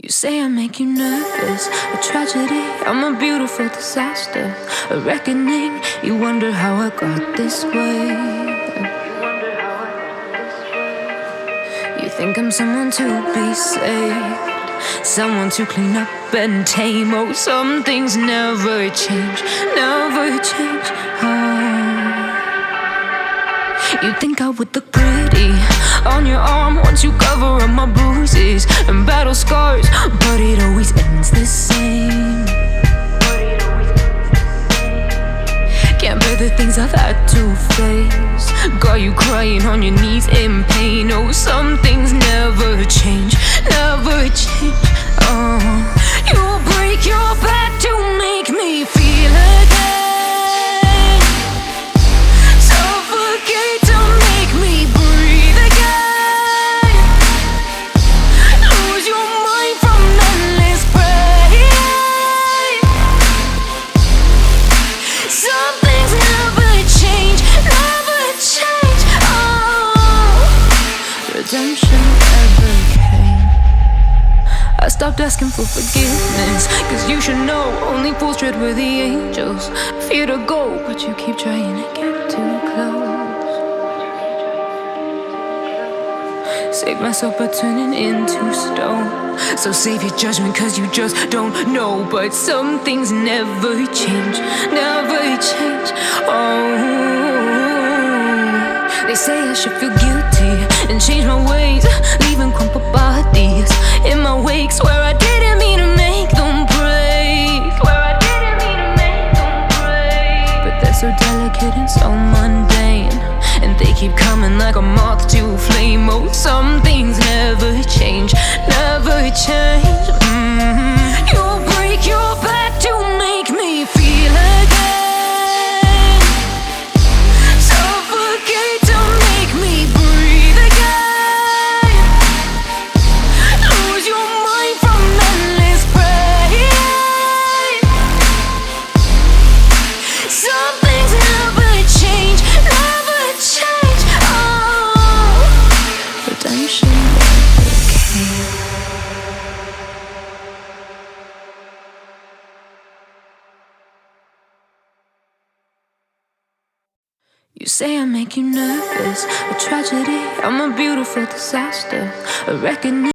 You say I make you nervous, a tragedy, I'm a beautiful disaster, a reckoning. You wonder how I got this way. You think I'm someone to be saved, someone to clean up and tame. Oh, some things never change, never change. You think I would look pretty on your arm once you cover up my bruises and battle scars, but it always ends the same. Can't bear the things I've had to face, got you crying on your knees in pain. Oh, some things never change, never change. You'll break your back to make me feel again. Redemption ever came. I stopped asking for forgiveness, cause you should know only fools tread where the angels fear to go, but you keep trying to get too close. Save myself by turning into stone, so save your judgment cause you just don't know. But some things never change, never change. They say I should feel guilty and change my ways, leaving crumpled bodies in my wake. Swear I didn't mean to make them break, but they're so delicate and so mundane, and they keep coming like a moth to flame. Oh, some things never change, never change. You'll break your back to make me feel again. You say I make you nervous, a tragedy, I'm a beautiful disaster, a reckoning.